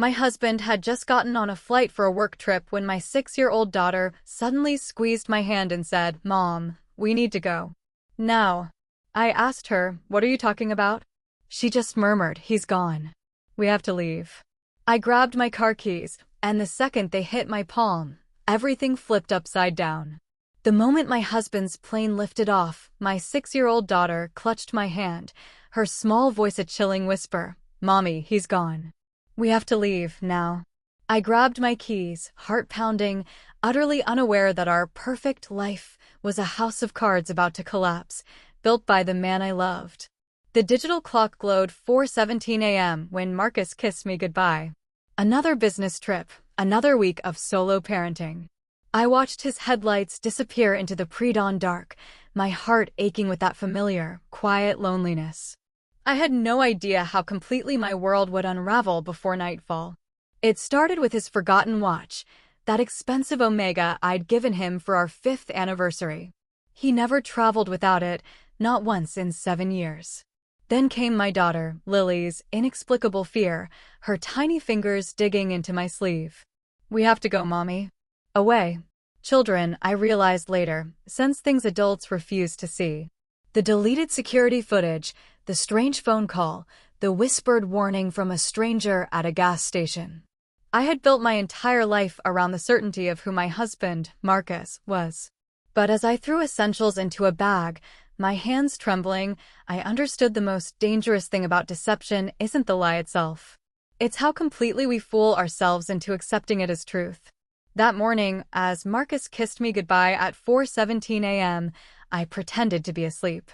My husband had just gotten on a flight for a work trip when my 6-year-old daughter suddenly squeezed my hand and said, "Mom, we need to go." Now, I asked her, "What are you talking about?" She just murmured, "He's gone. We have to leave." I grabbed my car keys, and the second they hit my palm, everything flipped upside down. The moment my husband's plane lifted off, my 6-year-old daughter clutched my hand, her small voice a chilling whisper, "Mommy, he's gone. We have to leave now." I grabbed my keys, heart pounding, utterly unaware that our perfect life was a house of cards about to collapse, built by the man I loved. The digital clock glowed 4:17 a.m. when Marcus kissed me goodbye. Another business trip, another week of solo parenting. I watched his headlights disappear into the pre-dawn dark, my heart aching with that familiar, quiet loneliness. I had no idea how completely my world would unravel before nightfall. It started with his forgotten watch, that expensive Omega I'd given him for our 5th anniversary. He never traveled without it, not once in 7 years. Then came my daughter, Lily's inexplicable fear, her tiny fingers digging into my sleeve. "We have to go, Mommy." Away. Children, I realized later, sense things adults refuse to see. The deleted security footage, the strange phone call, the whispered warning from a stranger at a gas station. I had built my entire life around the certainty of who my husband, Marcus, was. But as I threw essentials into a bag, my hands trembling, I understood the most dangerous thing about deception isn't the lie itself. It's how completely we fool ourselves into accepting it as truth. That morning, as Marcus kissed me goodbye at 4:17 a.m., I pretended to be asleep.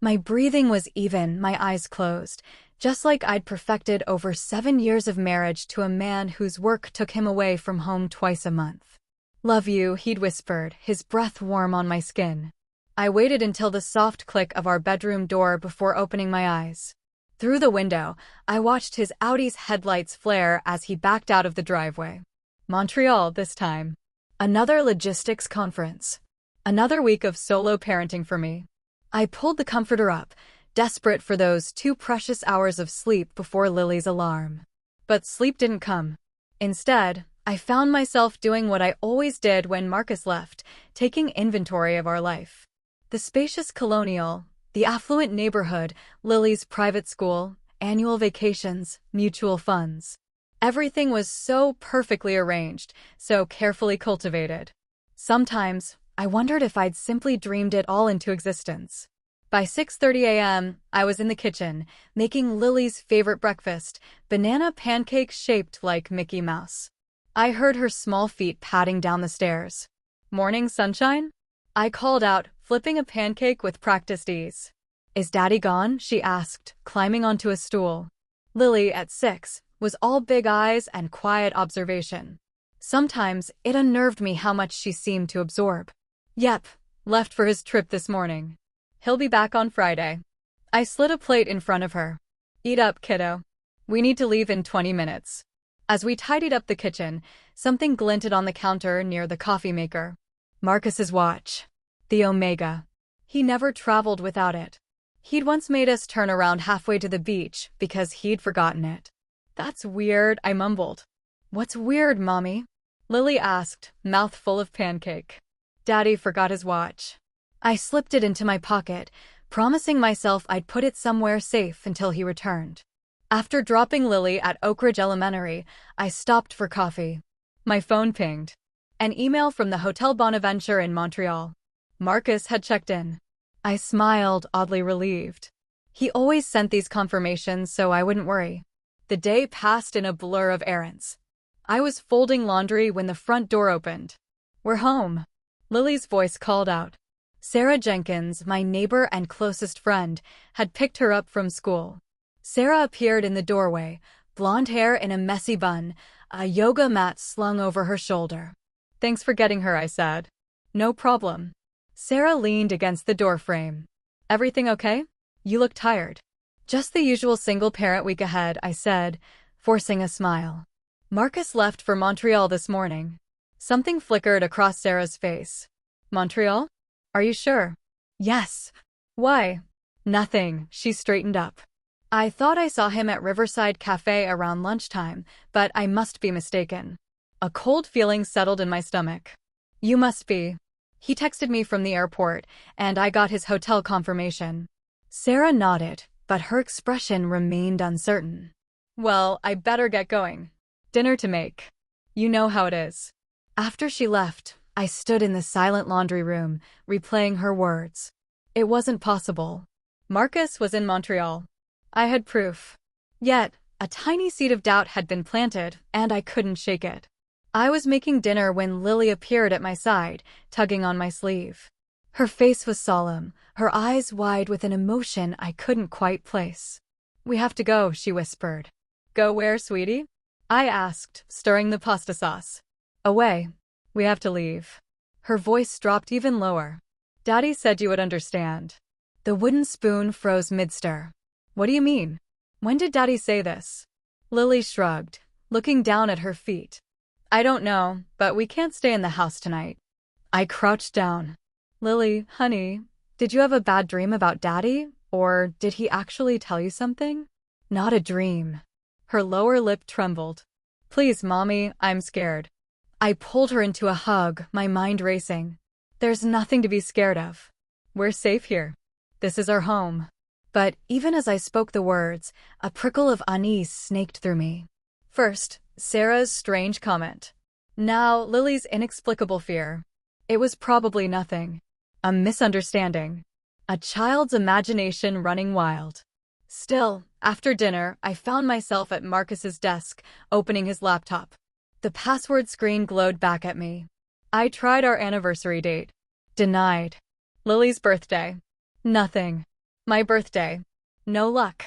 My breathing was even, my eyes closed, just like I'd perfected over 7 years of marriage to a man whose work took him away from home twice a month. "Love you," he'd whispered, his breath warm on my skin. I waited until the soft click of our bedroom door before opening my eyes. Through the window, I watched his Audi's headlights flare as he backed out of the driveway. Montreal this time. Another logistics conference. Another week of solo parenting for me. I pulled the comforter up, desperate for those 2 precious hours of sleep before Lily's alarm. But sleep didn't come. Instead, I found myself doing what I always did when Marcus left, taking inventory of our life. The spacious colonial, the affluent neighborhood, Lily's private school, annual vacations, mutual funds. Everything was so perfectly arranged, so carefully cultivated. Sometimes, I wondered if I'd simply dreamed it all into existence. By 6:30 a.m., I was in the kitchen, making Lily's favorite breakfast, banana pancakes shaped like Mickey Mouse. I heard her small feet padding down the stairs. "Morning, sunshine?" I called out, flipping a pancake with practiced ease. "Is Daddy gone?" she asked, climbing onto a stool. Lily, at 6, was all big eyes and quiet observation. Sometimes it unnerved me how much she seemed to absorb. "Yep, left for his trip this morning. He'll be back on Friday." I slid a plate in front of her. "Eat up, kiddo. We need to leave in 20 minutes. As we tidied up the kitchen, something glinted on the counter near the coffee maker. Marcus's watch. The Omega. He never traveled without it. He'd once made us turn around halfway to the beach because he'd forgotten it. "That's weird," I mumbled. "What's weird, Mommy?" Lily asked, mouth full of pancake. "Daddy forgot his watch." I slipped it into my pocket, promising myself I'd put it somewhere safe until he returned. After dropping Lily at Oak Ridge Elementary, I stopped for coffee. My phone pinged. An email from the Hotel Bonaventure in Montreal. Marcus had checked in. I smiled, oddly relieved. He always sent these confirmations so I wouldn't worry. The day passed in a blur of errands. I was folding laundry when the front door opened. "We're home," Lily's voice called out. Sarah Jenkins, my neighbor and closest friend, had picked her up from school. Sarah appeared in the doorway, blonde hair in a messy bun, a yoga mat slung over her shoulder. "Thanks for getting her," I said. "No problem." Sarah leaned against the doorframe. "Everything okay? You look tired." "Just the usual single-parent week ahead," I said, forcing a smile. "Marcus left for Montreal this morning." Something flickered across Sarah's face. "Montreal? Are you sure?" "Yes." "Why?" "Nothing." She straightened up. I thought I saw him at Riverside Cafe around lunchtime, but I must be mistaken. A cold feeling settled in my stomach. You must be. He texted me from the airport, and I got his hotel confirmation. Sarah nodded, but her expression remained uncertain. Well, I better get going. Dinner to make. You know how it is. After she left, I stood in the silent laundry room, replaying her words. It wasn't possible. Marcus was in Montreal. I had proof. Yet, a tiny seed of doubt had been planted, and I couldn't shake it. I was making dinner when Lily appeared at my side, tugging on my sleeve. Her face was solemn, her eyes wide with an emotion I couldn't quite place. We have to go, she whispered. Go where, sweetie? I asked, stirring the pasta sauce. Away. We have to leave. Her voice dropped even lower. Daddy said you would understand. The wooden spoon froze mid-stir. What do you mean? When did Daddy say this? Lily shrugged, looking down at her feet. I don't know, but we can't stay in the house tonight. I crouched down. Lily, honey, did you have a bad dream about Daddy? Or did he actually tell you something? Not a dream. Her lower lip trembled. Please, Mommy, I'm scared. I pulled her into a hug, my mind racing. There's nothing to be scared of. We're safe here. This is our home. But even as I spoke the words, a prickle of unease snaked through me. First, Sarah's strange comment. Now, Lily's inexplicable fear. It was probably nothing. A misunderstanding. A child's imagination running wild. Still, after dinner, I found myself at Marcus's desk, opening his laptop. The password screen glowed back at me. I tried our anniversary date. Denied. Lily's birthday. Nothing. My birthday. No luck.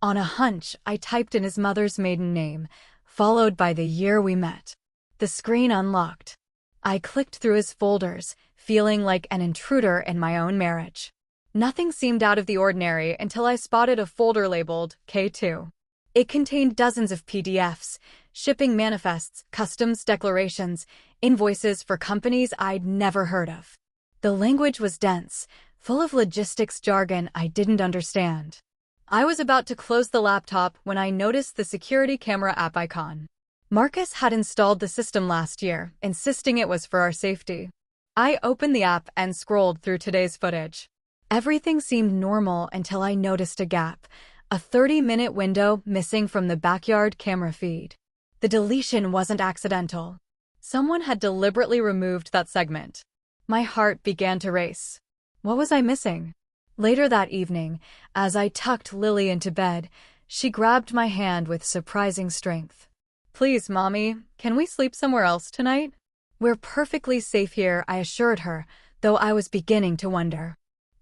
On a hunch, I typed in his mother's maiden name, followed by the year we met. The screen unlocked. I clicked through his folders, feeling like an intruder in my own marriage. Nothing seemed out of the ordinary until I spotted a folder labeled K2. It contained dozens of PDFs, shipping manifests, customs declarations, invoices for companies I'd never heard of. The language was dense, full of logistics jargon I didn't understand. I was about to close the laptop when I noticed the security camera app icon. Marcus had installed the system last year, insisting it was for our safety. I opened the app and scrolled through today's footage. Everything seemed normal until I noticed a gap, a 30-minute window missing from the backyard camera feed. The deletion wasn't accidental. Someone had deliberately removed that segment. My heart began to race. What was I missing? Later that evening, as I tucked Lily into bed, she grabbed my hand with surprising strength. Please, Mommy, can we sleep somewhere else tonight? We're perfectly safe here, I assured her, though I was beginning to wonder.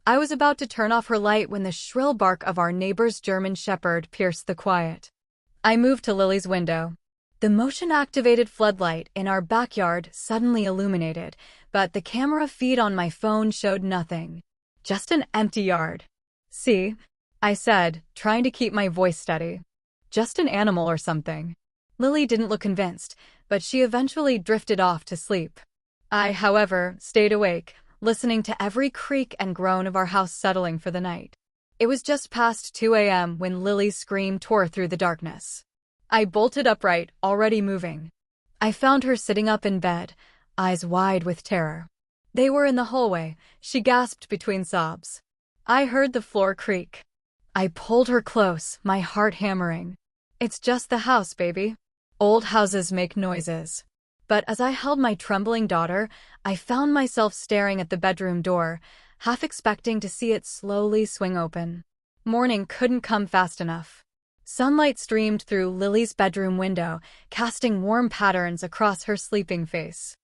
I was about to turn off her light when the shrill bark of our neighbor's German shepherd pierced the quiet. I moved to Lily's window. The motion-activated floodlight in our backyard suddenly illuminated, but the camera feed on my phone showed nothing. Just an empty yard. See? I said, trying to keep my voice steady. Just an animal or something. Lily didn't look convinced, but she eventually drifted off to sleep. I, however, stayed awake, listening to every creak and groan of our house settling for the night. It was just past 2 a.m. when Lily's scream tore through the darkness. I bolted upright, already moving. I found her sitting up in bed, eyes wide with terror. They were in the hallway, she gasped between sobs. I heard the floor creak. I pulled her close, my heart hammering. It's just the house, baby. Old houses make noises. But as I held my trembling daughter, I found myself staring at the bedroom door, half expecting to see it slowly swing open. Morning couldn't come fast enough. Sunlight streamed through Lily's bedroom window, casting warm patterns across her sleeping face.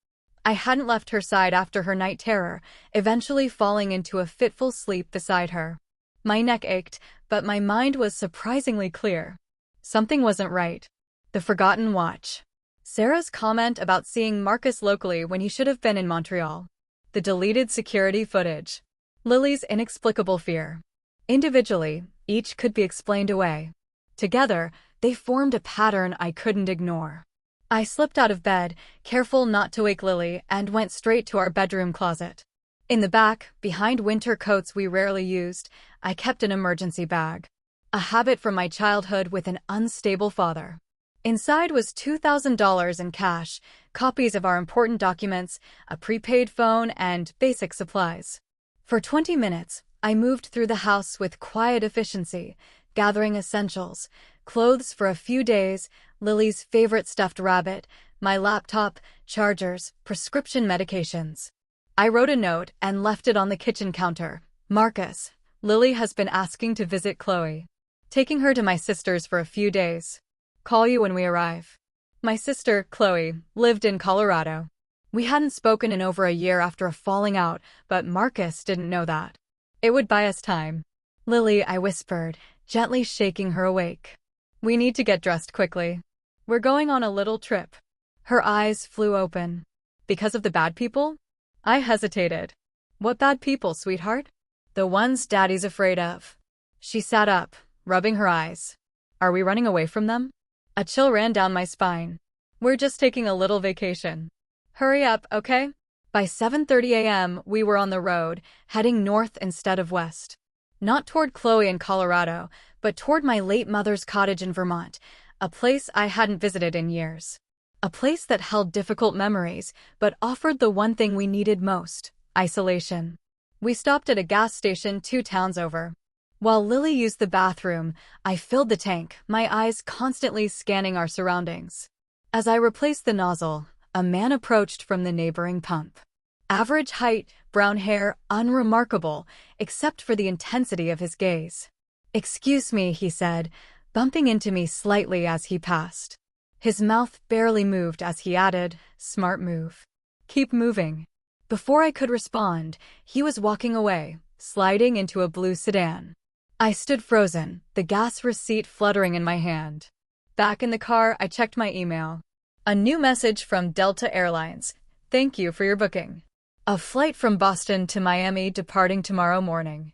I hadn't left her side after her night terror, eventually falling into a fitful sleep beside her. My neck ached, but my mind was surprisingly clear. Something wasn't right. The forgotten watch. Sarah's comment about seeing Marcus locally when he should have been in Montreal. The deleted security footage. Lily's inexplicable fear. Individually, each could be explained away. Together, they formed a pattern I couldn't ignore. I slipped out of bed, careful not to wake Lily, and went straight to our bedroom closet. In the back, behind winter coats we rarely used, I kept an emergency bag. a habit from my childhood with an unstable father. Inside was $2,000 in cash, copies of our important documents, a prepaid phone, and basic supplies. For 20 minutes, I moved through the house with quiet efficiency, gathering essentials, clothes for a few days, Lily's favorite stuffed rabbit, my laptop, chargers, prescription medications. I wrote a note and left it on the kitchen counter. Marcus, Lily has been asking to visit Chloe. Taking her to my sister's for a few days. Call you when we arrive. My sister, Chloe, lived in Colorado. We hadn't spoken in over a year after a falling out, but Marcus didn't know that. It would buy us time. Lily, I whispered, gently shaking her awake. We need to get dressed quickly. We're going on a little trip. Her eyes flew open. Because of the bad people? I hesitated. What bad people, sweetheart? The ones Daddy's afraid of. She sat up, rubbing her eyes. Are we running away from them? A chill ran down my spine. We're just taking a little vacation. Hurry up, okay? By 7:30 a.m., we were on the road, heading north instead of west. Not toward Chloe in Colorado, but toward my late mother's cottage in Vermont, a place I hadn't visited in years. A place that held difficult memories, but offered the one thing we needed most: isolation. We stopped at a gas station 2 towns over. While Lily used the bathroom, I filled the tank, my eyes constantly scanning our surroundings. As I replaced the nozzle, a man approached from the neighboring pump. Average height, brown hair, unremarkable, except for the intensity of his gaze. "Excuse me," he said, bumping into me slightly as he passed. His mouth barely moved as he added, "Smart move. Keep moving." Before I could respond, he was walking away, sliding into a blue sedan. I stood frozen, the gas receipt fluttering in my hand. Back in the car, I checked my email. A new message from Delta Airlines. Thank you for your booking. A flight from Boston to Miami departing tomorrow morning.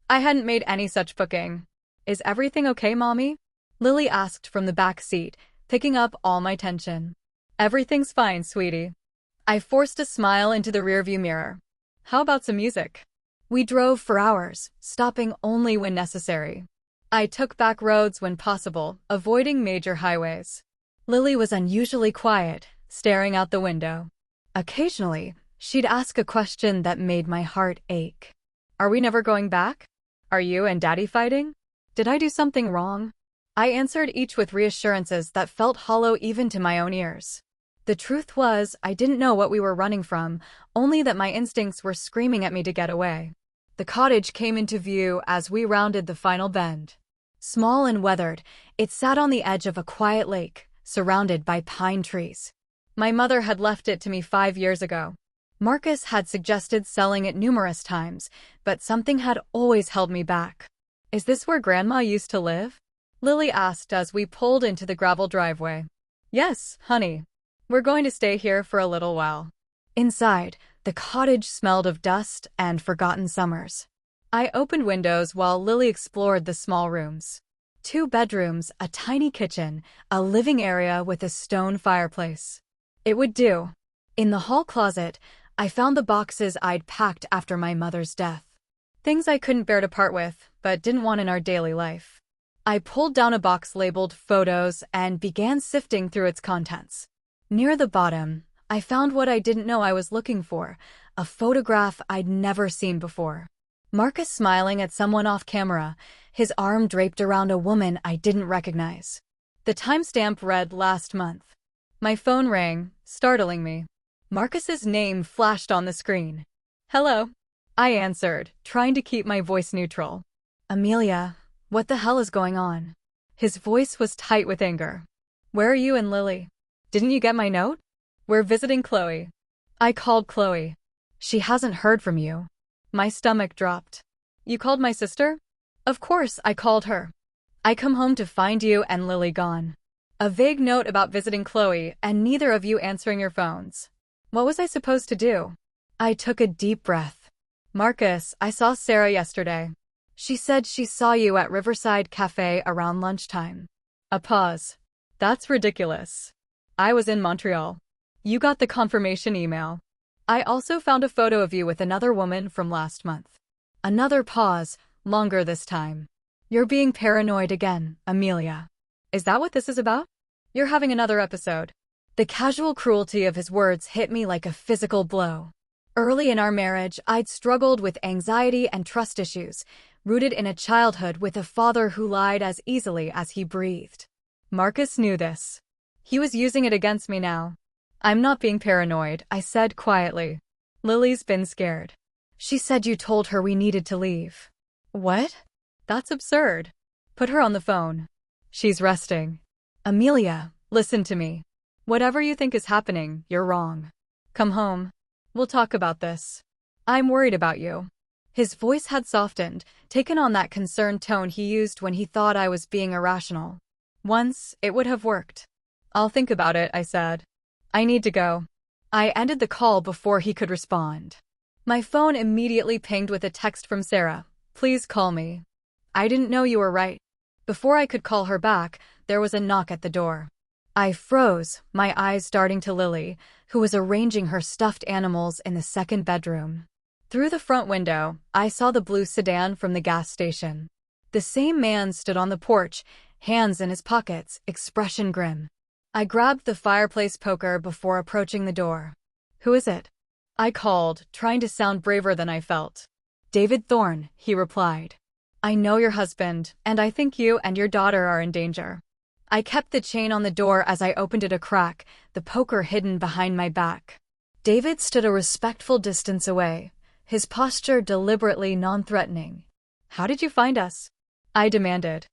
I hadn't made any such booking. Is everything okay, Mommy? Lily asked from the back seat, picking up all my tension. Everything's fine, sweetie. I forced a smile into the rearview mirror. How about some music? We drove for hours, stopping only when necessary. I took back roads when possible, avoiding major highways. Lily was unusually quiet, staring out the window. Occasionally, she'd ask a question that made my heart ache. Are we never going back? Are you and Daddy fighting? Did I do something wrong? I answered each with reassurances that felt hollow even to my own ears. The truth was, I didn't know what we were running from, only that my instincts were screaming at me to get away. The cottage came into view as we rounded the final bend. Small and weathered, it sat on the edge of a quiet lake, surrounded by pine trees. My mother had left it to me 5 years ago. Marcus had suggested selling it numerous times, but something had always held me back. Is this where Grandma used to live? Lily asked as we pulled into the gravel driveway. Yes, honey. We're going to stay here for a little while. Inside, the cottage smelled of dust and forgotten summers. I opened windows while Lily explored the small rooms. 2 bedrooms, a tiny kitchen, a living area with a stone fireplace. It would do. In the hall closet, I found the boxes I'd packed after my mother's death. Things I couldn't bear to part with, but didn't want in our daily life. I pulled down a box labeled Photos and began sifting through its contents. Near the bottom, I found what I didn't know I was looking for, a photograph I'd never seen before. Marcus smiling at someone off camera, his arm draped around a woman I didn't recognize. The timestamp read last month. My phone rang, startling me. Marcus's name flashed on the screen. Hello. I answered, trying to keep my voice neutral. Amelia, what the hell is going on? His voice was tight with anger. Where are you and Lily? Didn't you get my note? We're visiting Chloe. I called Chloe. She hasn't heard from you. My stomach dropped. You called my sister? Of course I called her. I come home to find you and Lily gone. A vague note about visiting Chloe and neither of you answering your phones. What was I supposed to do? I took a deep breath. Marcus, I saw Sarah yesterday. She said she saw you at Riverside Cafe around lunchtime. A pause. That's ridiculous. I was in Montreal. You got the confirmation email. I also found a photo of you with another woman from last month. Another pause, longer this time. You're being paranoid again, Amelia. Is that what this is about? You're having another episode. The casual cruelty of his words hit me like a physical blow. Early in our marriage, I'd struggled with anxiety and trust issues, rooted in a childhood with a father who lied as easily as he breathed. Marcus knew this. He was using it against me now. I'm not being paranoid, I said quietly. Lily's been scared. She said you told her we needed to leave. What? That's absurd. Put her on the phone. She's resting. Amelia, listen to me. Whatever you think is happening, you're wrong. Come home. We'll talk about this. I'm worried about you. His voice had softened, taken on that concerned tone he used when he thought I was being irrational. Once, it would have worked. I'll think about it, I said. I need to go. I ended the call before he could respond. My phone immediately pinged with a text from Sarah. Please call me. I didn't know you were right. Before I could call her back, there was a knock at the door. I froze, my eyes darting to Lily, who was arranging her stuffed animals in the second bedroom. Through the front window, I saw the blue sedan from the gas station. The same man stood on the porch, hands in his pockets, expression grim. I grabbed the fireplace poker before approaching the door. Who is it? I called, trying to sound braver than I felt. David Thorne, he replied. I know your husband, and I think you and your daughter are in danger. I kept the chain on the door as I opened it a crack, the poker hidden behind my back. David stood a respectful distance away, his posture deliberately non-threatening. How did you find us? I demanded.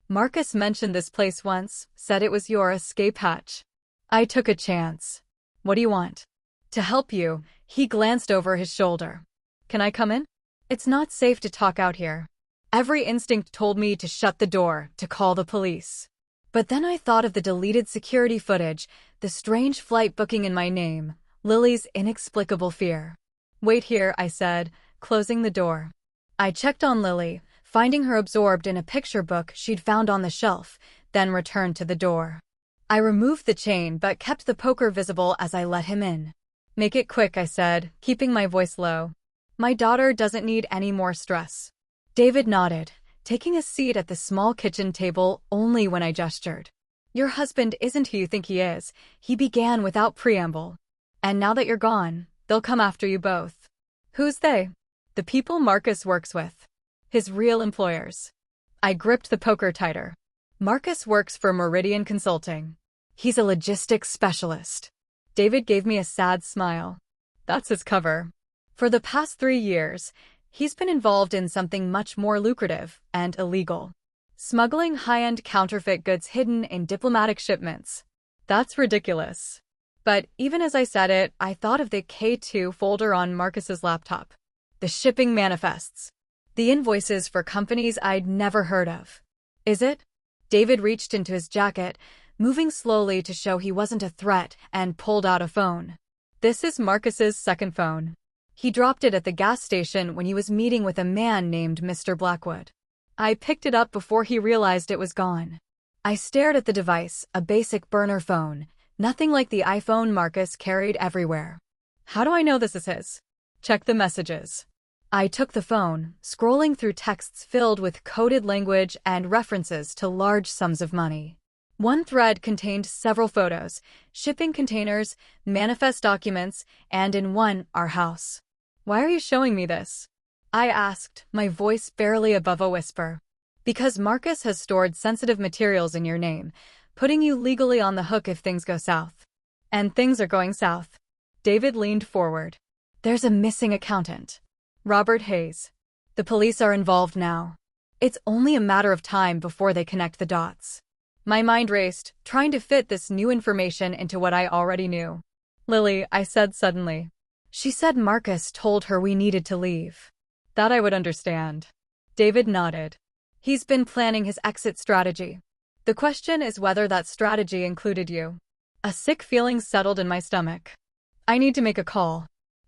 Marcus mentioned this place once, said it was your escape hatch. I took a chance. What do you want? To help you, he glanced over his shoulder. Can I come in? It's not safe to talk out here. Every instinct told me to shut the door, to call the police. But then I thought of the deleted security footage, the strange flight booking in my name, Lily's inexplicable fear. Wait here, I said, closing the door. I checked on Lily, finding her absorbed in a picture book she'd found on the shelf, then returned to the door. I removed the chain but kept the poker visible as I let him in. Make it quick, I said, keeping my voice low. My daughter doesn't need any more stress. David nodded, taking a seat at the small kitchen table only when I gestured. Your husband isn't who you think he is, he began without preamble. And now that you're gone, they'll come after you both. Who's they? The people Marcus works with. His real employers. I gripped the poker tighter. Marcus works for Meridian Consulting. He's a logistics specialist. David gave me a sad smile. That's his cover. For the past 3 years, he's been involved in something much more lucrative and illegal. Smuggling high-end counterfeit goods hidden in diplomatic shipments. That's ridiculous. But even as I said it, I thought of the K2 folder on Marcus's laptop. The shipping manifests. The invoices for companies I'd never heard of. Is it? David reached into his jacket, moving slowly to show he wasn't a threat, and pulled out a phone. This is Marcus's second phone. He dropped it at the gas station when he was meeting with a man named Mr. Blackwood. I picked it up before he realized it was gone. I stared at the device, a basic burner phone, nothing like the iPhone Marcus carried everywhere. How do I know this is his? Check the messages. I took the phone, scrolling through texts filled with coded language and references to large sums of money. One thread contained several photos, shipping containers, manifest documents, and in one, our house. Why are you showing me this? I asked, my voice barely above a whisper. Because Marcus has stored sensitive materials in your name, putting you legally on the hook if things go south. And things are going south. David leaned forward. There's a missing accountant. Robert Hayes. The police are involved now. It's only a matter of time before they connect the dots. My mind raced, trying to fit this new information into what I already knew. Lily, I said suddenly. She said Marcus told her we needed to leave. That I would understand. David nodded. He's been planning his exit strategy. The question is whether that strategy included you. A sick feeling settled in my stomach. I need to make a call.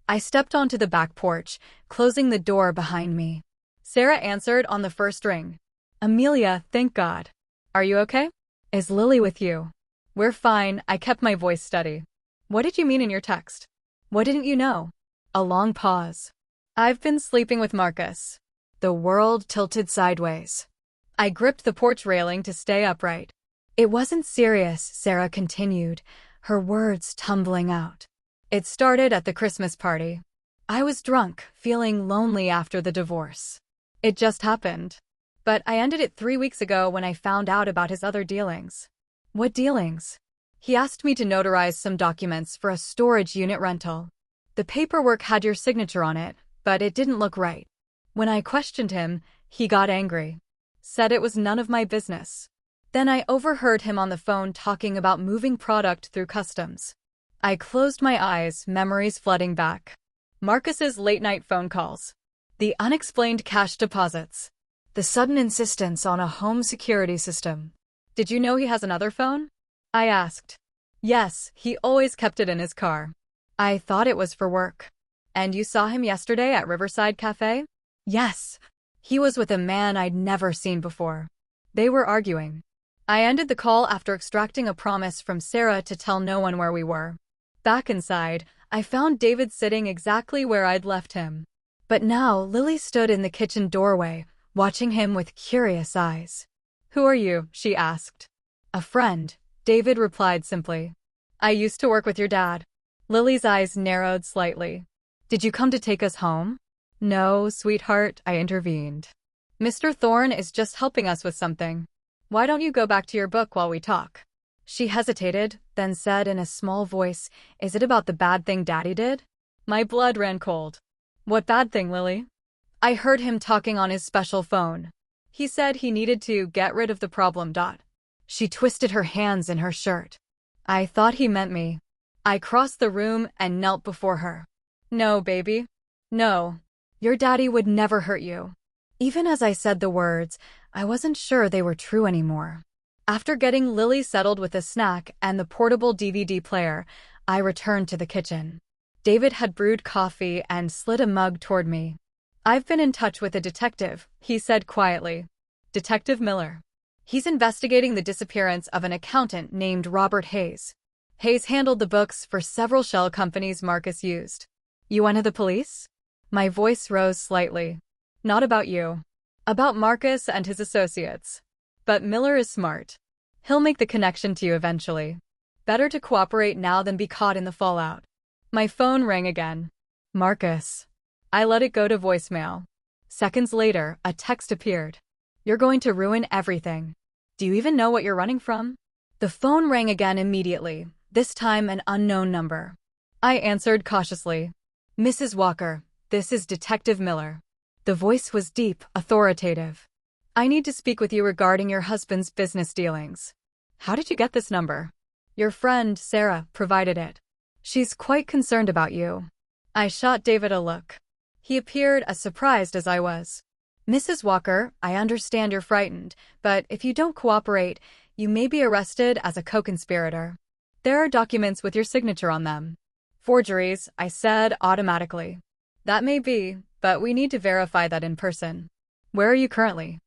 I stepped onto the back porch, closing the door behind me. Sarah answered on the first ring. Amelia, thank God. Are you okay? Is Lily with you? We're fine, I kept my voice steady. What did you mean in your text? What didn't you know? A long pause. I've been sleeping with Marcus. The world tilted sideways. I gripped the porch railing to stay upright. It wasn't serious, Sarah continued, her words tumbling out. It started at the Christmas party. I was drunk, feeling lonely after the divorce. It just happened. But I ended it 3 weeks ago when I found out about his other dealings. What dealings? He asked me to notarize some documents for a storage unit rental. The paperwork had your signature on it, but it didn't look right. When I questioned him, he got angry. Said it was none of my business. Then I overheard him on the phone talking about moving product through customs. I closed my eyes, memories flooding back. Marcus's late-night phone calls. The unexplained cash deposits. The sudden insistence on a home security system. Did you know he has another phone? I asked. Yes, he always kept it in his car. I thought it was for work. And you saw him yesterday at Riverside Cafe? Yes. He was with a man I'd never seen before. They were arguing. I ended the call after extracting a promise from Sarah to tell no one where we were. Back inside, I found David sitting exactly where I'd left him. But now Lily stood in the kitchen doorway, watching him with curious eyes. Who are you? She asked. A friend, David replied simply. I used to work with your dad. Lily's eyes narrowed slightly. Did you come to take us home? No, sweetheart, I intervened. Mr. Thorne is just helping us with something. Why don't you go back to your book while we talk? She hesitated, then said in a small voice, Is it about the bad thing Daddy did? My blood ran cold. What bad thing, Lily? I heard him talking on his special phone. He said he needed to get rid of the problem. She twisted her hands in her shirt. I thought he meant me. I crossed the room and knelt before her. No, baby. No. Your daddy would never hurt you. Even as I said the words, I wasn't sure they were true anymore. After getting Lily settled with a snack and the portable DVD player, I returned to the kitchen. David had brewed coffee and slid a mug toward me. I've been in touch with a detective, he said quietly. Detective Miller. He's investigating the disappearance of an accountant named Robert Hayes. Hayes handled the books for several shell companies Marcus used. You went to the police? My voice rose slightly. Not about you. About Marcus and his associates. But Miller is smart. He'll make the connection to you eventually. Better to cooperate now than be caught in the fallout. My phone rang again. Marcus. I let it go to voicemail. Seconds later, a text appeared. You're going to ruin everything. Do you even know what you're running from? The phone rang again immediately, this time an unknown number. I answered cautiously. Mrs. Walker, this is Detective Miller. The voice was deep, authoritative. I need to speak with you regarding your husband's business dealings. How did you get this number? Your friend, Sarah, provided it. She's quite concerned about you. I shot David a look. He appeared as surprised as I was. Mrs. Walker, I understand you're frightened, but if you don't cooperate, you may be arrested as a co-conspirator. There are documents with your signature on them. Forgeries, I said automatically. That may be, but we need to verify that in person. Where are you currently?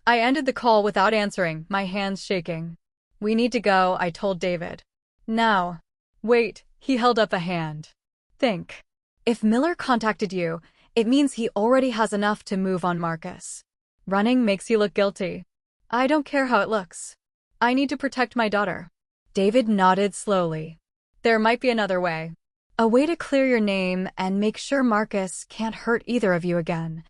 I ended the call without answering, my hands shaking. We need to go, I told David. Now. Wait, he held up a hand. Think. If Miller contacted you, it means he already has enough to move on Marcus. Running makes you look guilty. I don't care how it looks. I need to protect my daughter. David nodded slowly. There might be another way. A way to clear your name and make sure Marcus can't hurt either of you again.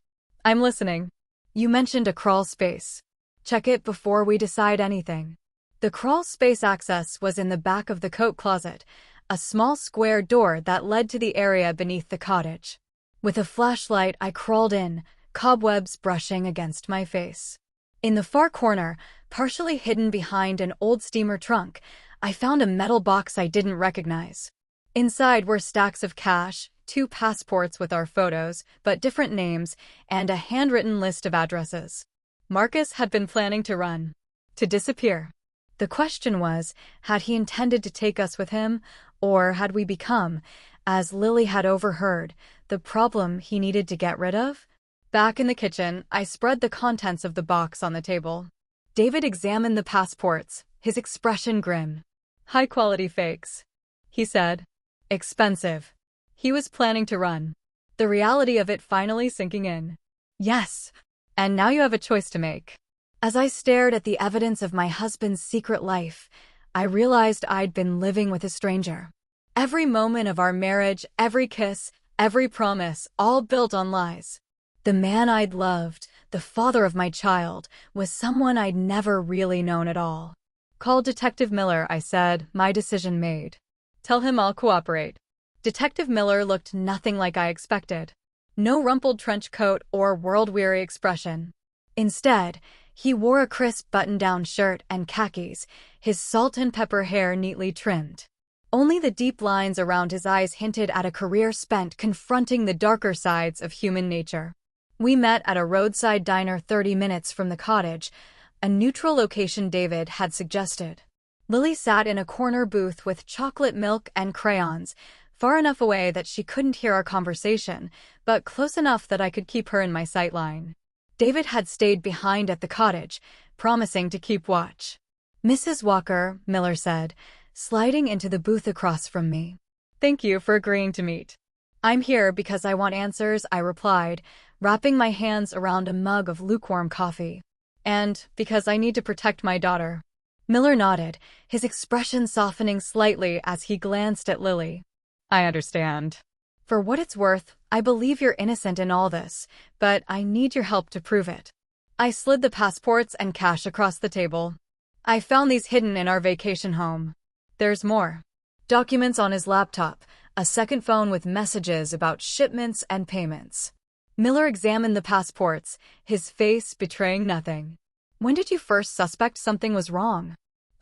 I'm listening. You mentioned a crawl space. Check it before we decide anything. The crawl space access was in the back of the coat closet, a small square door that led to the area beneath the cottage. With a flashlight, I crawled in, cobwebs brushing against my face. In the far corner, partially hidden behind an old steamer trunk, I found a metal box I didn't recognize. Inside were stacks of cash, 2 passports with our photos, but different names, and a handwritten list of addresses. Marcus had been planning to run. To disappear. The question was, had he intended to take us with him, or had we become, as Lily had overheard, the problem he needed to get rid of? Back in the kitchen, I spread the contents of the box on the table. David examined the passports, his expression grim. High-quality fakes, he said. Expensive. He was planning to run. the reality of it finally sinking in. Yes, and now you have a choice to make. As I stared at the evidence of my husband's secret life, I realized I'd been living with a stranger. Every moment of our marriage, every kiss, every promise, all built on lies. The man I'd loved, the father of my child, was someone I'd never really known at all. Call Detective Miller, I said, my decision made. Tell him I'll cooperate. Detective Miller looked nothing like I expected. No rumpled trench coat or world-weary expression. Instead, he wore a crisp button-down shirt and khakis, his salt and pepper hair neatly trimmed. Only the deep lines around his eyes hinted at a career spent confronting the darker sides of human nature. We met at a roadside diner 30 minutes from the cottage, a neutral location David had suggested. Lily sat in a corner booth with chocolate milk and crayons, far enough away that she couldn't hear our conversation, but close enough that I could keep her in my sightline. David had stayed behind at the cottage, promising to keep watch. Mrs. Walker, Miller said, sliding into the booth across from me. Thank you for agreeing to meet. I'm here because I want answers, I replied, wrapping my hands around a mug of lukewarm coffee. And because I need to protect my daughter. Miller nodded, his expression softening slightly as he glanced at Lily. I understand. For what it's worth, I believe you're innocent in all this, but I need your help to prove it. I slid the passports and cash across the table. I found these hidden in our vacation home. There's more. Documents on his laptop, a second phone with messages about shipments and payments. Miller examined the passports, his face betraying nothing. When did you first suspect something was wrong?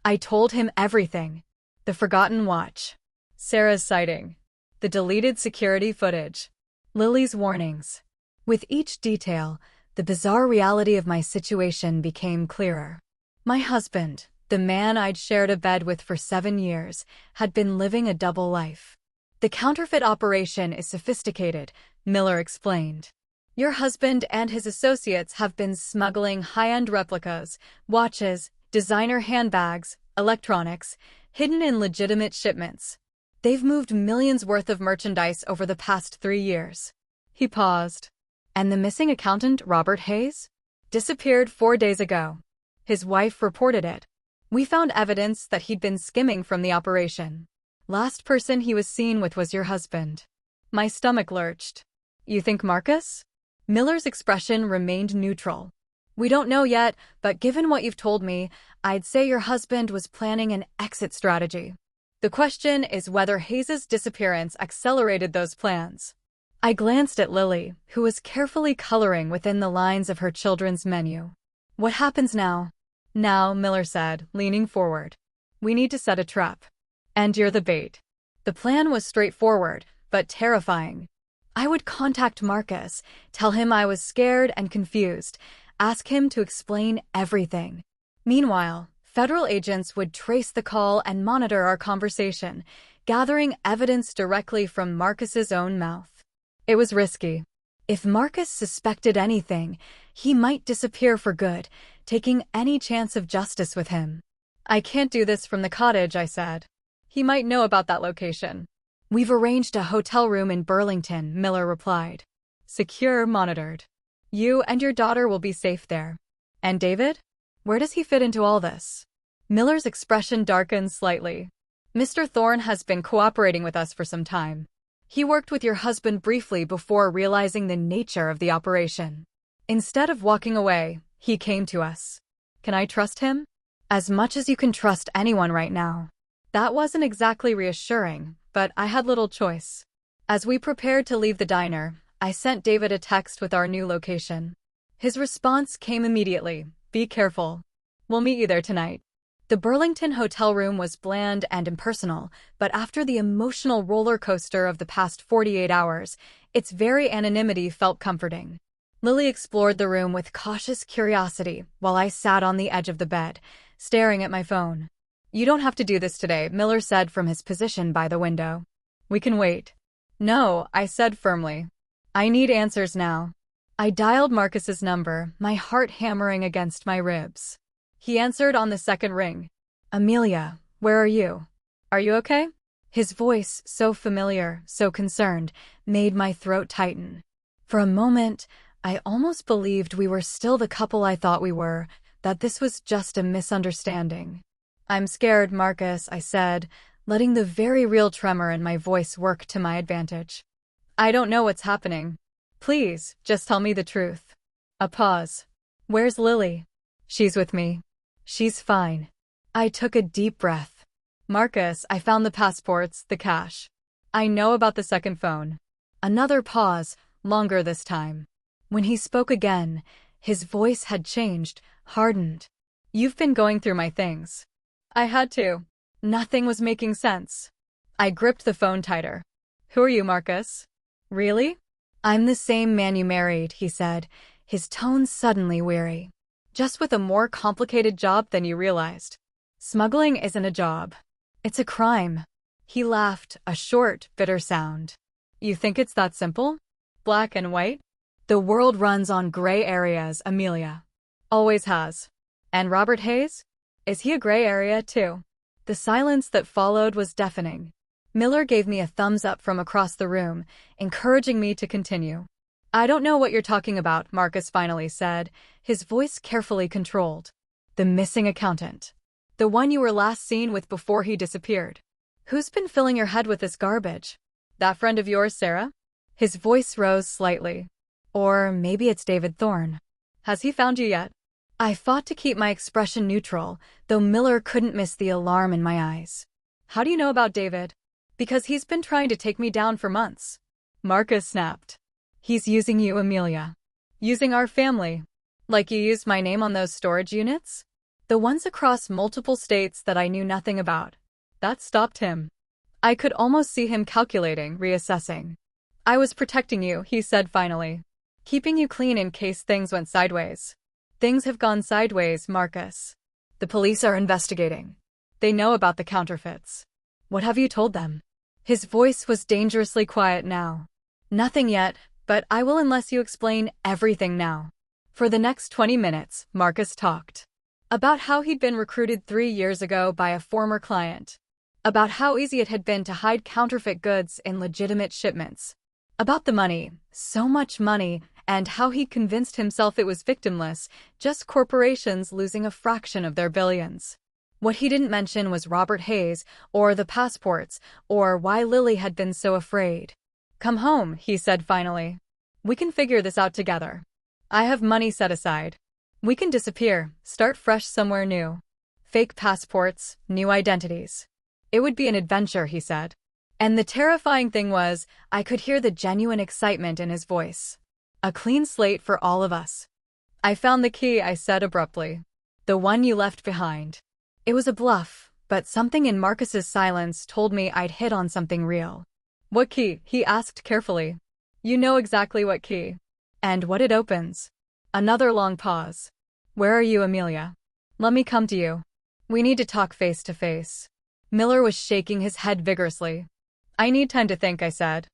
I told him everything. The forgotten watch. Sarah's sighting. The deleted security footage. Lily's warnings. With each detail, the bizarre reality of my situation became clearer. My husband, the man I'd shared a bed with for 7 years, had been living a double life. The counterfeit operation is sophisticated, Miller explained. Your husband and his associates have been smuggling high-end replicas, watches, designer handbags, electronics, hidden in legitimate shipments. They've moved millions worth of merchandise over the past 3 years. He paused. And the missing accountant, Robert Hayes? Disappeared 4 days ago. His wife reported it. We found evidence that he'd been skimming from the operation. Last person he was seen with was your husband. My stomach lurched. You think Marcus? Miller's expression remained neutral. We don't know yet, but given what you've told me, I'd say your husband was planning an exit strategy. The question is whether Hayes' disappearance accelerated those plans. I glanced at Lily, who was carefully coloring within the lines of her children's menu. What happens now? Now, Miller said, leaning forward. We need to set a trap. And you're the bait. The plan was straightforward, but terrifying. I would contact Marcus, tell him I was scared and confused, ask him to explain everything. Meanwhile, federal agents would trace the call and monitor our conversation, gathering evidence directly from Marcus's own mouth. It was risky. If Marcus suspected anything, he might disappear for good, taking any chance of justice with him. I can't do this from the cottage, I said. He might know about that location. We've arranged a hotel room in Burlington, Miller replied. Secure, monitored. You and your daughter will be safe there. And David? Where does he fit into all this? Miller's expression darkened slightly. Mr. Thorne has been cooperating with us for some time. He worked with your husband briefly before realizing the nature of the operation. Instead of walking away, he came to us. Can I trust him? As much as you can trust anyone right now. That wasn't exactly reassuring, but I had little choice. As we prepared to leave the diner, I sent David a text with our new location. His response came immediately. Be careful. We'll meet you there tonight. The Burlington hotel room was bland and impersonal, but after the emotional roller coaster of the past 48 hours, its very anonymity felt comforting. Lily explored the room with cautious curiosity while I sat on the edge of the bed, staring at my phone. You don't have to do this today, Miller said from his position by the window. We can wait. No, I said firmly. I need answers now. I dialed Marcus's number, my heart hammering against my ribs. He answered on the second ring. Amelia, where are you? Are you okay? His voice, so familiar, so concerned, made my throat tighten. For a moment, I almost believed we were still the couple I thought we were, that this was just a misunderstanding. "I'm scared, Marcus," I said, letting the very real tremor in my voice work to my advantage. "I don't know what's happening. Please, just tell me the truth." A pause. "Where's Lily?" "She's with me. She's fine." I took a deep breath. "Marcus, I found the passports, the cash. I know about the second phone." Another pause, longer this time. When he spoke again, his voice had changed, hardened. "You've been going through my things." I had to. Nothing was making sense. I gripped the phone tighter. "Who are you, Marcus?" "Really?" "I'm the same man you married," he said, his tone suddenly weary. "Just with a more complicated job than you realized. Smuggling isn't a job. It's a crime." He laughed, a short, bitter sound. "You think it's that simple? Black and white? The world runs on gray areas, Amelia. Always has. And Robert Hayes? Is he a gray area too?" The silence that followed was deafening. Miller gave me a thumbs up from across the room, encouraging me to continue. "I don't know what you're talking about," Marcus finally said, his voice carefully controlled. "The missing accountant. The one you were last seen with before he disappeared. Who's been filling your head with this garbage? That friend of yours, Sarah?" His voice rose slightly. "Or maybe it's David Thorne. Has he found you yet?" I fought to keep my expression neutral, though Miller couldn't miss the alarm in my eyes. "How do you know about David?" "Because he's been trying to take me down for months." Marcus snapped. "He's using you, Amelia. Using our family. Like you used my name on those storage units? The ones across multiple states that I knew nothing about." That stopped him. I could almost see him calculating, reassessing. "I was protecting you," he said finally. "Keeping you clean in case things went sideways." "Things have gone sideways, Marcus. The police are investigating. They know about the counterfeits." "What have you told them?" His voice was dangerously quiet now. "Nothing yet, but I will unless you explain everything now." For the next 20 minutes, Marcus talked. About how he'd been recruited 3 years ago by a former client. About how easy it had been to hide counterfeit goods in legitimate shipments. About the money, so much money, and how he'd convinced himself it was victimless, just corporations losing a fraction of their billions. What he didn't mention was Robert Hayes, or the passports, or why Lily had been so afraid. "Come home," he said finally. "We can figure this out together. I have money set aside. We can disappear, start fresh somewhere new. Fake passports, new identities. It would be an adventure," he said. And the terrifying thing was, I could hear the genuine excitement in his voice. "A clean slate for all of us." "I found the key," I said abruptly. "The one you left behind." It was a bluff, but something in Marcus's silence told me I'd hit on something real. "What key?" he asked carefully. "You know exactly what key. And what it opens." Another long pause. "Where are you, Amelia? Let me come to you. We need to talk face to face." Miller was shaking his head vigorously. "I need time to think," I said.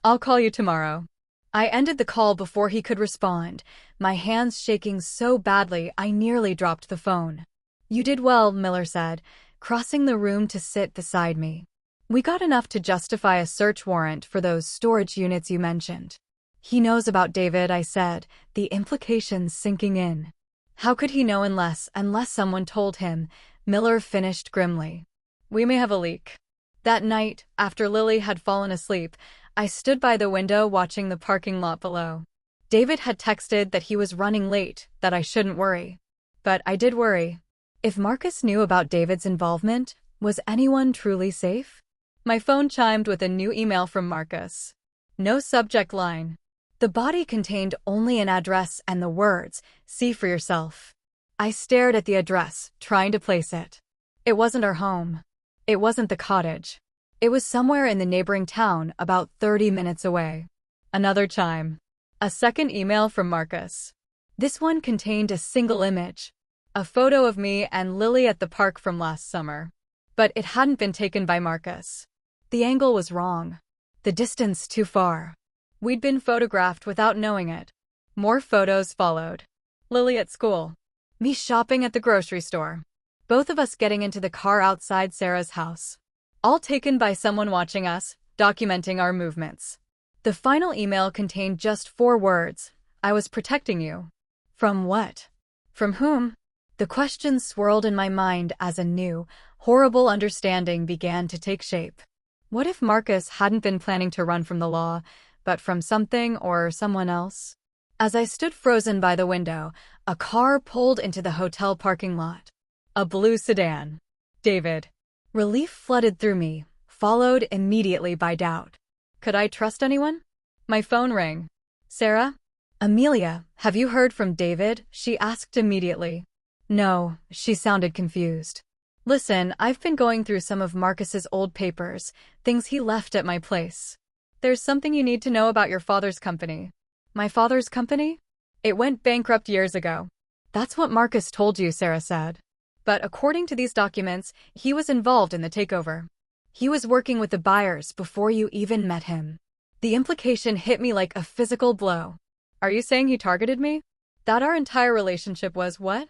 "I'll call you tomorrow." I ended the call before he could respond, my hands shaking so badly I nearly dropped the phone. "You did well," Miller said, crossing the room to sit beside me. "We got enough to justify a search warrant for those storage units you mentioned." "He knows about David," I said, the implications sinking in. "How could he know unless someone told him?" Miller finished grimly. "We may have a leak." That night, after Lily had fallen asleep, I stood by the window watching the parking lot below. David had texted that he was running late, that I shouldn't worry. But I did worry. If Marcus knew about David's involvement, was anyone truly safe? My phone chimed with a new email from Marcus. No subject line. The body contained only an address and the words, "See for yourself." I stared at the address, trying to place it. It wasn't our home. It wasn't the cottage. It was somewhere in the neighboring town, about 30 minutes away. Another chime. A second email from Marcus. This one contained a single image. A photo of me and Lily at the park from last summer. But it hadn't been taken by Marcus. The angle was wrong. The distance too far. We'd been photographed without knowing it. More photos followed. Lily at school. Me shopping at the grocery store. Both of us getting into the car outside Sarah's house. all taken by someone watching us, documenting our movements. The final email contained just 4 words. I was protecting you. From what? From whom? The question swirled in my mind as a new, horrible understanding began to take shape. What if Marcus hadn't been planning to run from the law, but from something or someone else? As I stood frozen by the window, a car pulled into the hotel parking lot. A blue sedan. David. Relief flooded through me, followed immediately by doubt. Could I trust anyone? My phone rang. Sarah? Amelia, have you heard from David? She asked immediately. No, she sounded confused. Listen, I've been going through some of Marcus's old papers, things he left at my place. There's something you need to know about your father's company. My father's company? It went bankrupt years ago. That's what Marcus told you, Sarah said. But according to these documents, he was involved in the takeover. He was working with the buyers before you even met him. The implication hit me like a physical blow. Are you saying he targeted me? That our entire relationship was what?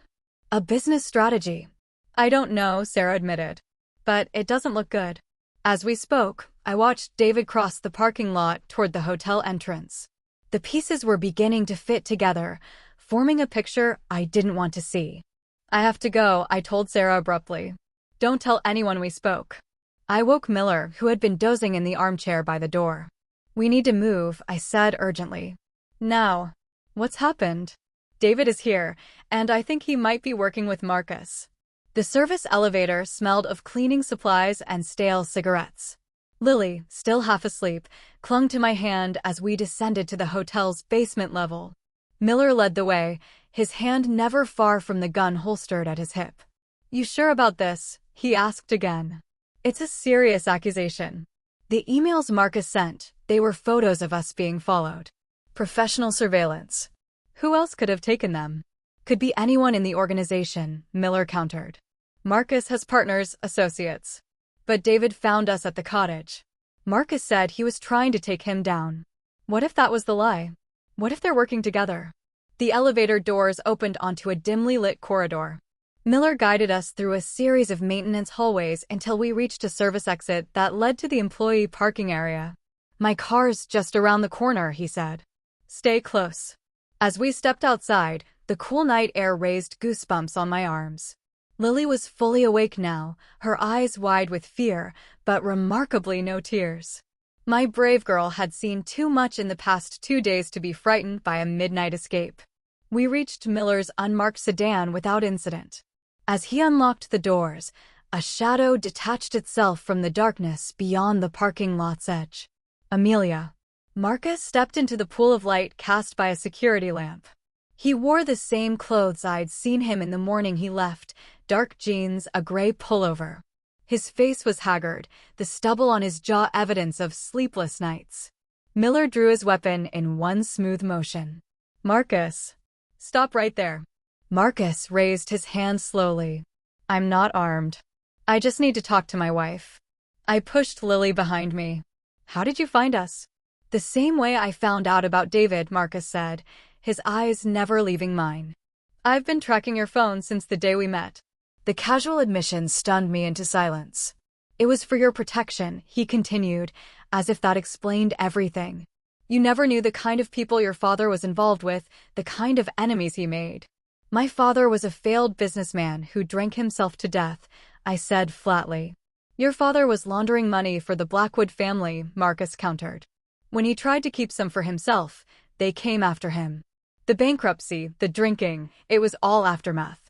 A business strategy. I don't know, Sarah admitted. But it doesn't look good. As we spoke, I watched David cross the parking lot toward the hotel entrance. The pieces were beginning to fit together, forming a picture I didn't want to see. I have to go, I told Sarah abruptly. Don't tell anyone we spoke. I woke Miller, who had been dozing in the armchair by the door. We need to move, I said urgently. Now. What's happened? David is here, and I think he might be working with Marcus. The service elevator smelled of cleaning supplies and stale cigarettes. Lily, still half asleep, clung to my hand as we descended to the hotel's basement level. Miller led the way, his hand never far from the gun holstered at his hip. You sure about this? He asked again. It's a serious accusation. The emails Marcus sent, they were photos of us being followed. Professional surveillance. Who else could have taken them? Could be anyone in the organization, Miller countered. Marcus has partners, associates. But David found us at the cottage. Marcus said he was trying to take him down. What if that was the lie? What if they're working together? The elevator doors opened onto a dimly lit corridor. Miller guided us through a series of maintenance hallways until we reached a service exit that led to the employee parking area. My car's just around the corner, he said. Stay close. As we stepped outside, the cool night air raised goosebumps on my arms. Lily was fully awake now, her eyes wide with fear, but remarkably no tears. My brave girl had seen too much in the past 2 days to be frightened by a midnight escape. We reached Miller's unmarked sedan without incident. As he unlocked the doors, a shadow detached itself from the darkness beyond the parking lot's edge. Amelia. Marcus stepped into the pool of light cast by a security lamp. He wore the same clothes I'd seen him in the morning he left, dark jeans, a gray pullover. His face was haggard, the stubble on his jaw evidence of sleepless nights. Miller drew his weapon in one smooth motion. Marcus. Stop right there. Marcus raised his hand slowly. I'm not armed. I just need to talk to my wife. I pushed Lily behind me. How did you find us? The same way I found out about David, Marcus said, his eyes never leaving mine. I've been tracking your phone since the day we met. The casual admission stunned me into silence. It was for your protection, he continued, as if that explained everything. You never knew the kind of people your father was involved with, the kind of enemies he made. My father was a failed businessman who drank himself to death, I said flatly. Your father was laundering money for the Blackwood family, Marcus countered. When he tried to keep some for himself, they came after him. The bankruptcy, the drinking, it was all aftermath.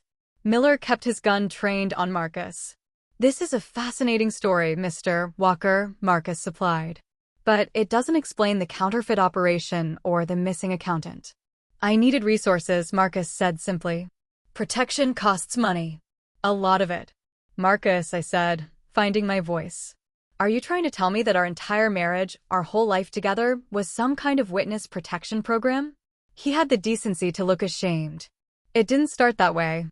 Miller kept his gun trained on Marcus. This is a fascinating story, Mr. Walker, Marcus supplied. But it doesn't explain the counterfeit operation or the missing accountant. I needed resources, Marcus said simply. Protection costs money. A lot of it. Marcus, I said, finding my voice. Are you trying to tell me that our entire marriage, our whole life together, was some kind of witness protection program? He had the decency to look ashamed. It didn't start that way.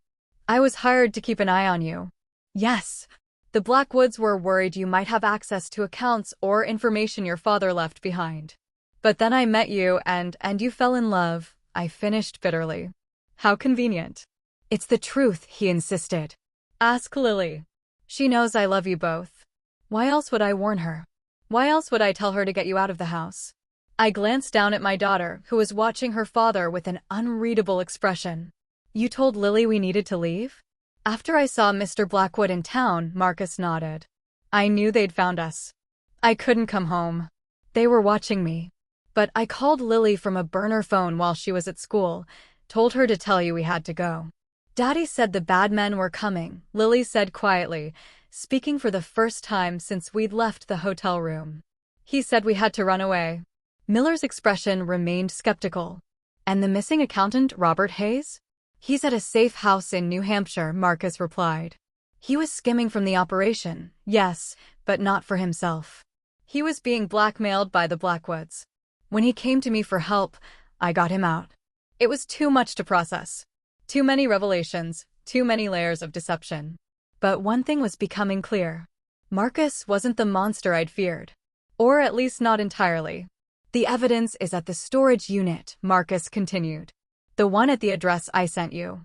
I was hired to keep an eye on you. Yes. The Blackwoods were worried you might have access to accounts or information your father left behind. But then I met you and you fell in love, I finished bitterly. How convenient. It's the truth, he insisted. Ask Lily. She knows I love you both. Why else would I warn her? Why else would I tell her to get you out of the house? I glanced down at my daughter, who was watching her father with an unreadable expression. You told Lily we needed to leave? After I saw Mr. Blackwood in town, Marcus nodded. I knew they'd found us. I couldn't come home. They were watching me. But I called Lily from a burner phone while she was at school, told her to tell you we had to go. Daddy said the bad men were coming, Lily said quietly, speaking for the first time since we'd left the hotel room. He said we had to run away. Miller's expression remained skeptical. And the missing accountant, Robert Hayes? He's at a safe house in New Hampshire, Marcus replied. He was skimming from the operation, yes, but not for himself. He was being blackmailed by the Blackwoods. When he came to me for help, I got him out. It was too much to process. Too many revelations, too many layers of deception. But one thing was becoming clear. Marcus wasn't the monster I'd feared. Or at least not entirely. The evidence is at the storage unit, Marcus continued. The one at the address I sent you.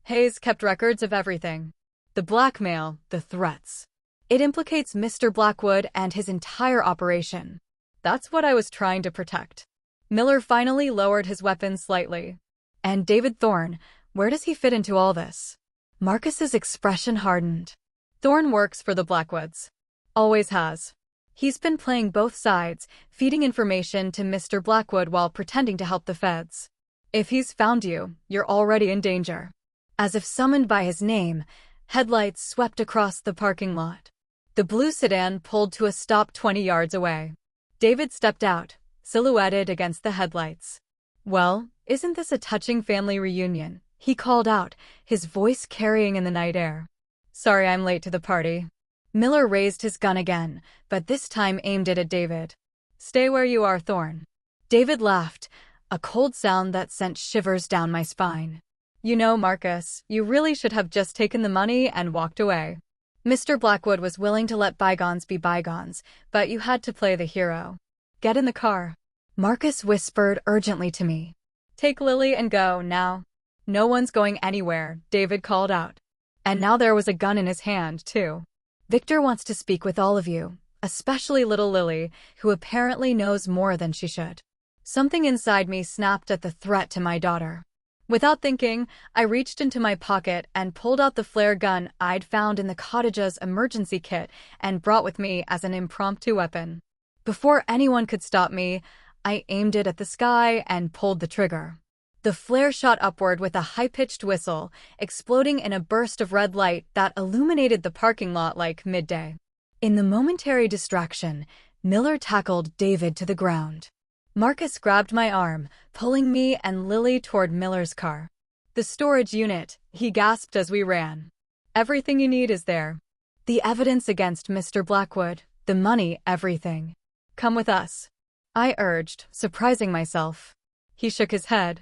Hayes kept records of everything. The blackmail, the threats. It implicates Mr. Blackwood and his entire operation. That's what I was trying to protect. Miller finally lowered his weapon slightly. And David Thorne, where does he fit into all this? Marcus's expression hardened. Thorne works for the Blackwoods. Always has. He's been playing both sides, feeding information to Mr. Blackwood while pretending to help the feds. If he's found you, you're already in danger. As if summoned by his name, headlights swept across the parking lot. The blue sedan pulled to a stop 20 yards away. David stepped out, silhouetted against the headlights. Well, isn't this a touching family reunion? He called out, his voice carrying in the night air. Sorry I'm late to the party. Miller raised his gun again, but this time aimed it at David. Stay where you are, Thorne. David laughed, a cold sound that sent shivers down my spine. You know, Marcus, you really should have just taken the money and walked away. Mr. Blackwood was willing to let bygones be bygones, but you had to play the hero. Get in the car. Marcus whispered urgently to me. Take Lily and go, now. No one's going anywhere, David called out. And now there was a gun in his hand, too. Victor wants to speak with all of you, especially little Lily, who apparently knows more than she should. Something inside me snapped at the threat to my daughter. Without thinking, I reached into my pocket and pulled out the flare gun I'd found in the cottage's emergency kit and brought with me as an impromptu weapon. Before anyone could stop me, I aimed it at the sky and pulled the trigger. The flare shot upward with a high-pitched whistle, exploding in a burst of red light that illuminated the parking lot like midday. In the momentary distraction, Miller tackled David to the ground. Marcus grabbed my arm, pulling me and Lily toward Miller's car. The storage unit, he gasped as we ran. Everything you need is there. The evidence against Mr. Blackwood, the money, everything. Come with us. I urged, surprising myself. He shook his head.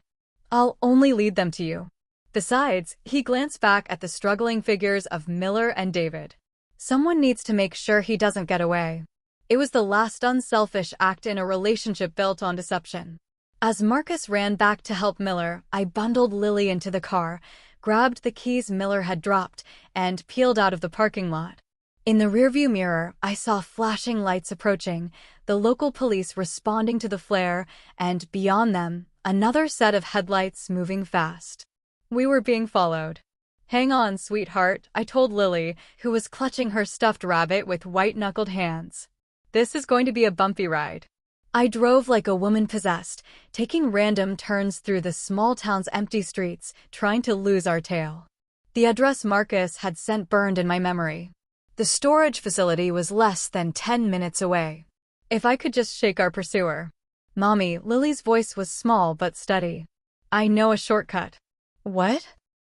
I'll only lead them to you. Besides, he glanced back at the struggling figures of Miller and David. Someone needs to make sure he doesn't get away. It was the last unselfish act in a relationship built on deception. As Marcus ran back to help Miller, I bundled Lily into the car, grabbed the keys Miller had dropped, and peeled out of the parking lot. In the rearview mirror, I saw flashing lights approaching, the local police responding to the flare, and beyond them, another set of headlights moving fast. We were being followed. Hang on, sweetheart, I told Lily, who was clutching her stuffed rabbit with white-knuckled hands. This is going to be a bumpy ride. I drove like a woman possessed, taking random turns through the small town's empty streets, trying to lose our tail. The address Marcus had sent burned in my memory. The storage facility was less than 10 minutes away. If I could just shake our pursuer. Mommy, Lily's voice was small but steady. I know a shortcut. What?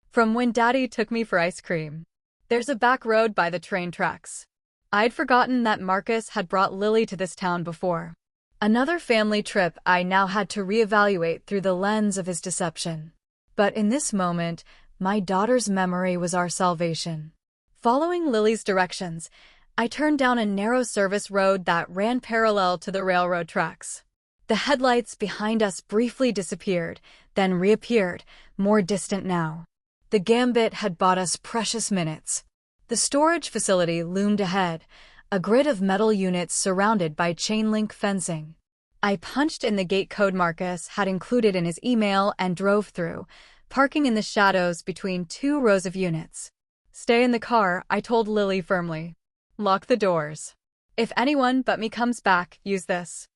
From when Daddy took me for ice cream. There's a back road by the train tracks. I'd forgotten that Marcus had brought Lily to this town before. Another family trip I now had to reevaluate through the lens of his deception. But in this moment, my daughter's memory was our salvation. Following Lily's directions, I turned down a narrow service road that ran parallel to the railroad tracks. The headlights behind us briefly disappeared, then reappeared, more distant now. The gambit had bought us precious minutes. The storage facility loomed ahead, a grid of metal units surrounded by chain-link fencing. I punched in the gate code Marcus had included in his email and drove through, parking in the shadows between 2 rows of units. "Stay in the car," I told Lily firmly. "Lock the doors. If anyone but me comes back, use this."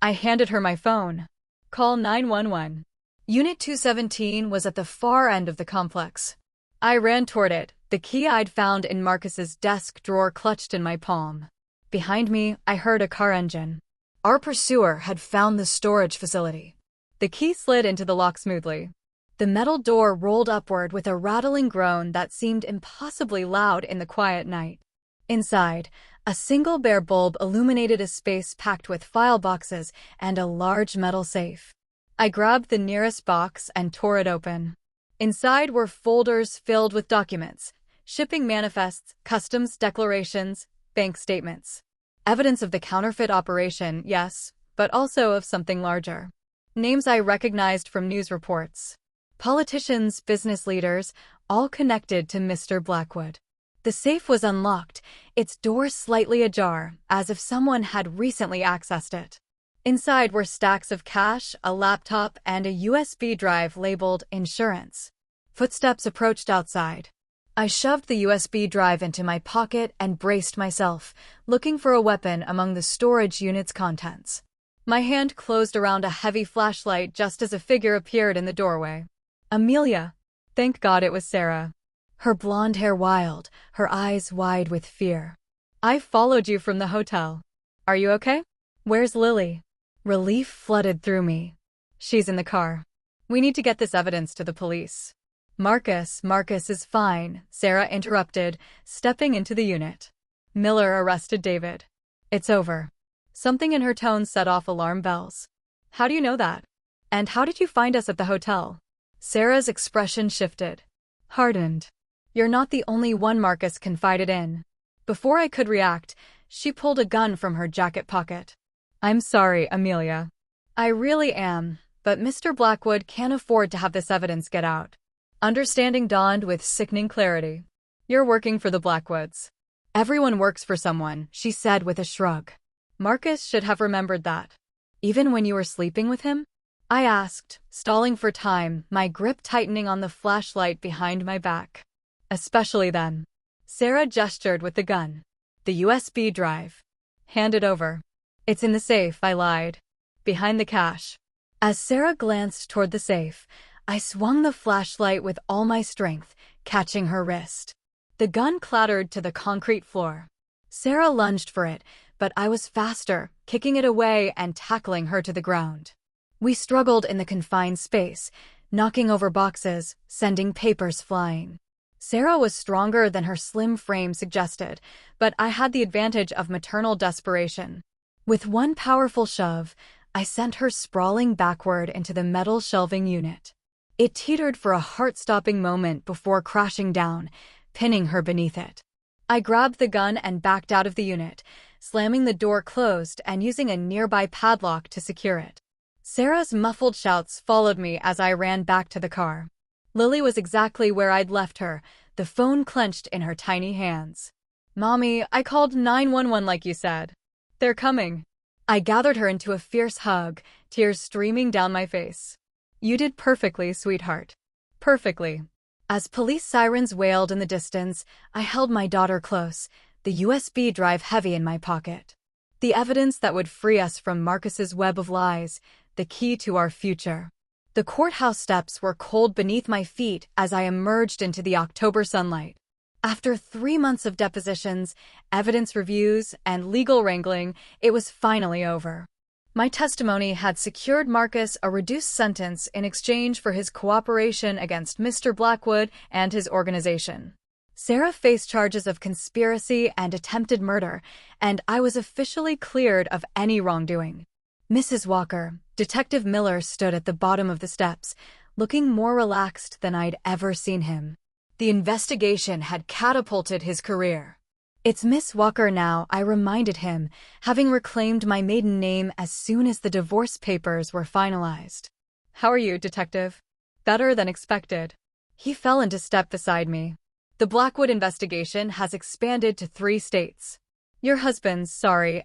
I handed her my phone. "Call 911. Unit 217 was at the far end of the complex. I ran toward it, the key I'd found in Marcus's desk drawer clutched in my palm. Behind me, I heard a car engine. Our pursuer had found the storage facility. The key slid into the lock smoothly. The metal door rolled upward with a rattling groan that seemed impossibly loud in the quiet night. Inside, a single bare bulb illuminated a space packed with file boxes and a large metal safe. I grabbed the nearest box and tore it open. Inside were folders filled with documents, shipping manifests, customs declarations, bank statements. Evidence of the counterfeit operation, yes, but also of something larger. Names I recognized from news reports. Politicians, business leaders, all connected to Mr. Blackwood. The safe was unlocked, its door slightly ajar, as if someone had recently accessed it. Inside were stacks of cash, a laptop, and a USB drive labeled insurance. Footsteps approached outside. I shoved the USB drive into my pocket and braced myself, looking for a weapon among the storage unit's contents. My hand closed around a heavy flashlight just as a figure appeared in the doorway. Amelia. Thank God it was Sarah. Her blonde hair wild, her eyes wide with fear. "I followed you from the hotel. Are you okay? Where's Lily?" Relief flooded through me. "She's in the car. We need to get this evidence to the police." Marcus is fine," Sarah interrupted, stepping into the unit. "Miller arrested David. It's over." Something in her tone set off alarm bells. "How do you know that? And how did you find us at the hotel?" Sarah's expression shifted. Hardened. "You're not the only one Marcus confided in." Before I could react, she pulled a gun from her jacket pocket. "I'm sorry, Amelia. I really am, but Mr. Blackwood can't afford to have this evidence get out." Understanding dawned with sickening clarity. "You're working for the Blackwoods." "Everyone works for someone," she said with a shrug. "Marcus should have remembered that." "Even when you were sleeping with him?" I asked, stalling for time, my grip tightening on the flashlight behind my back. "Especially then." Sarah gestured with the gun. "The USB drive." "Hand it over." "It's in the safe," I lied. "Behind the cash." As Sarah glanced toward the safe, I swung the flashlight with all my strength, catching her wrist. The gun clattered to the concrete floor. Sarah lunged for it, but I was faster, kicking it away and tackling her to the ground. We struggled in the confined space, knocking over boxes, sending papers flying. Sarah was stronger than her slim frame suggested, but I had the advantage of maternal desperation. With one powerful shove, I sent her sprawling backward into the metal shelving unit. It teetered for a heart-stopping moment before crashing down, pinning her beneath it. I grabbed the gun and backed out of the unit, slamming the door closed and using a nearby padlock to secure it. Sarah's muffled shouts followed me as I ran back to the car. Lily was exactly where I'd left her, the phone clenched in her tiny hands. "Mommy, I called 911 like you said. They're coming." I gathered her into a fierce hug, tears streaming down my face. "You did perfectly, sweetheart. Perfectly." As police sirens wailed in the distance, I held my daughter close, the USB drive heavy in my pocket. The evidence that would free us from Marcus's web of lies, the key to our future. The courthouse steps were cold beneath my feet as I emerged into the October sunlight. After 3 months of depositions, evidence reviews, and legal wrangling, it was finally over. My testimony had secured Marcus a reduced sentence in exchange for his cooperation against Mr. Blackwood and his organization. Sarah faced charges of conspiracy and attempted murder, and I was officially cleared of any wrongdoing. Mrs. Walker, Detective Miller stood at the bottom of the steps, looking more relaxed than I'd ever seen him. The investigation had catapulted his career. "It's Miss Walker now," I reminded him, having reclaimed my maiden name as soon as the divorce papers were finalized. "How are you, Detective?" "Better than expected." He fell into step beside me. "The Blackwood investigation has expanded to 3 states. Your